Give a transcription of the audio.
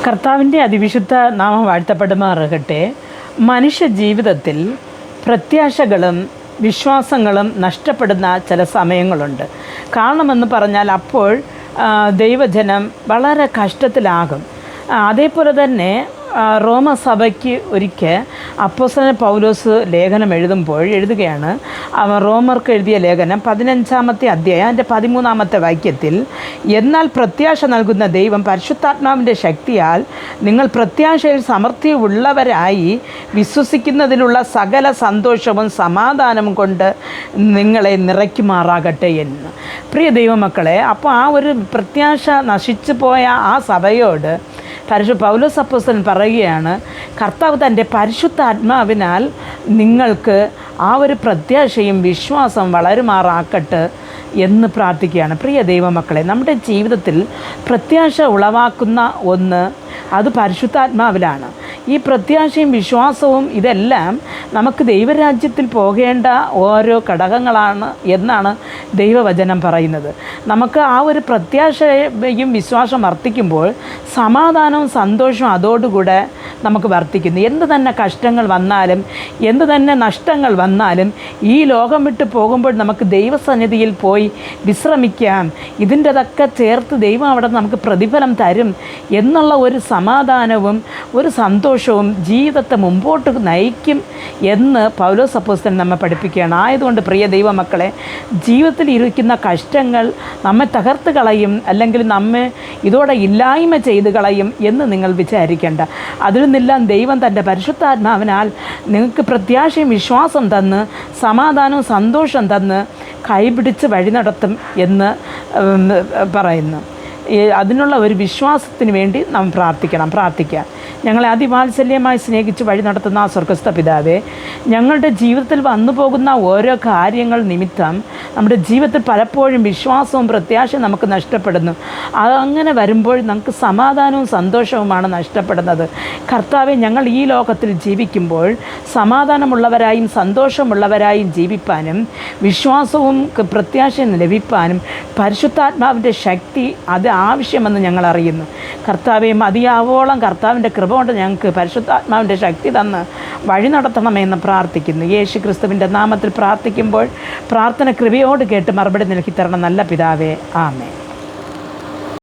കർത്താവിൻ്റെ അതിവിശുദ്ധ നാമം വാഴ്ത്തപ്പെടുമാറാകട്ടെ. മനുഷ്യ ജീവിതത്തിൽ പ്രത്യാശകളും വിശ്വാസങ്ങളും നഷ്ടപ്പെടുന്ന ചില സമയങ്ങളുണ്ട്. കാരണമെന്ന് പറഞ്ഞാൽ അപ്പോൾ ദൈവജനം വളരെ കഷ്ടത്തിലാകും. അതേപോലെ തന്നെ റോമസഭയ്ക്ക് ഒരിക്കൽ അപ്പോസ്തലൻ പൗലോസ് ലേഖനം എഴുതുകയാണ്. റോമർക്ക് എഴുതിയ ലേഖനം 15-ാമത്തെ അധ്യായം അതിൻ്റെ 13-ാമത്തെ വാക്യത്തിൽ, എന്നാൽ പ്രത്യാശ നൽകുന്ന ദൈവം പരിശുദ്ധാത്മാവിൻ്റെ ശക്തിയാൽ നിങ്ങൾ പ്രത്യാശയിൽ സമൃദ്ധിയുള്ളവരായി വിശ്വസിക്കുന്നതിലുള്ള സകല സന്തോഷവും സമാധാനവും കൊണ്ട് നിങ്ങളെ നിറയ്ക്കുമാറാകട്ടെ എന്ന്. പ്രിയ ദൈവമക്കളെ, അപ്പോൾ ആ ഒരു പ്രത്യാശ നശിച്ചു പോയ ആ സഭയോട് പൗലോസ് അപ്പോസ്തലൻ പറയുകയാണ്, കർത്താവ് തൻ്റെ പരിശുദ്ധാത്മാവിനാൽ നിങ്ങൾക്ക് ആ ഒരു പ്രത്യാശയും വിശ്വാസം വളരുമാറാക്കട്ടെ എന്ന് പ്രാർത്ഥിക്കുകയാണ്. പ്രിയ ദൈവമക്കളെ, നമ്മുടെ ജീവിതത്തിൽ പ്രത്യാശ ഉളവാക്കുന്ന ഒന്ന് അത് പരിശുദ്ധാത്മാവിലാണ്. ഈ പ്രത്യാശയും വിശ്വാസവും ഇതെല്ലാം നമുക്ക് ദൈവരാജ്യത്തിൽ പോകേണ്ട ഓരോ ഘടകങ്ങളാണ് എന്നാണ് ദൈവവചനം പറയുന്നത്. നമുക്ക് ആ ഒരു പ്രത്യാശയും വിശ്വാസം വർദ്ധിക്കുമ്പോൾ സമാധാനവും സന്തോഷവും അതോടുകൂടെ നമുക്ക് വർദ്ധിക്കുന്നു. എന്ത് തന്നെ കഷ്ടങ്ങൾ വന്നാലും എന്ത് തന്നെ നഷ്ടങ്ങൾ വന്നാലും ഈ ലോകം വിട്ട് പോകുമ്പോൾ നമുക്ക് ദൈവസന്നിധിയിൽ പോയി വിശ്രമിക്കാം. ഇതിൻ്റെതൊക്കെ ചേർത്ത് ദൈവം അവിടെ നമുക്ക് പ്രതിഫലം തരും എന്നുള്ള ഒരു സമാധാനവും ഒരു സന്തോഷവും ജീവിതത്തെ മുമ്പോട്ട് നയിക്കും എന്ന് പൗലോസ് അപ്പോസ്തലൻ നമ്മെ പഠിപ്പിക്കുകയാണ്. ആയതുകൊണ്ട് പ്രിയ ദൈവമക്കളെ, ജീവിതത്തിൽ ഇരിക്കുന്ന കഷ്ടങ്ങൾ നമ്മെ തകർത്ത് കളയും, അല്ലെങ്കിൽ നമ്മെ ഇതോടെ ഇല്ലായ്മ ചെയ്ത് കളയും എന്ന് നിങ്ങൾ വിചാരിക്കേണ്ട. അതിൽ നിന്നെല്ലാം ദൈവം തൻ്റെ പരിശുദ്ധാത്മാവിനാൽ നിങ്ങൾക്ക് പ്രത്യാശയും വിശ്വാസം തന്ന് സമാധാനവും സന്തോഷം തന്ന് കൈപിടിച്ച് വഴി നടത്തും എന്ന് പറയുന്നു. അതിനുള്ള ഒരു വിശ്വാസത്തിന് വേണ്ടി നാം പ്രാർത്ഥിക്കുക. ഞങ്ങളെ അതിവാത്സല്യമായി സ്നേഹിച്ച് വഴി നടത്തുന്ന ആ സ്വർഗ്ഗസ്ഥ പിതാവേ, ഞങ്ങളുടെ ജീവിതത്തിൽ വന്നു പോകുന്ന ഓരോ കാര്യങ്ങൾ നിമിത്തം നമ്മുടെ ജീവിതത്തിൽ പലപ്പോഴും വിശ്വാസവും പ്രത്യാശയും നമുക്ക് നഷ്ടപ്പെടുന്നു. അങ്ങനെ വരുമ്പോൾ നമുക്ക് സമാധാനവും സന്തോഷവുമാണ് നഷ്ടപ്പെടുന്നത്. കർത്താവെ, ഞങ്ങൾ ഈ ലോകത്തിൽ ജീവിക്കുമ്പോൾ സമാധാനമുള്ളവരായും സന്തോഷമുള്ളവരായും ജീവിപ്പാനും വിശ്വാസവും പ്രത്യാശയും ലഭിക്കാനും പരിശുദ്ധാത്മാവിൻ്റെ ശക്തി അത് ആവശ്യമെന്ന് ഞങ്ങൾ അറിയുന്നു. കർത്താവെ, മതിയാവോളം കർത്താവിൻ്റെ കൃപ കൊണ്ട് ഞങ്ങൾക്ക് പരിശുദ്ധാത്മാവിൻ്റെ ശക്തി തന്ന് വഴി നടത്തണമെന്ന് പ്രാർത്ഥിക്കുന്നു. യേശു ക്രിസ്തുവിൻ്റെ നാമത്തിൽ പ്രാർത്ഥിക്കുമ്പോൾ പ്രാർത്ഥന കൃപയോട് കേട്ട് മറുപടി നൽകി തരണം നല്ല പിതാവേ. ആമേൻ.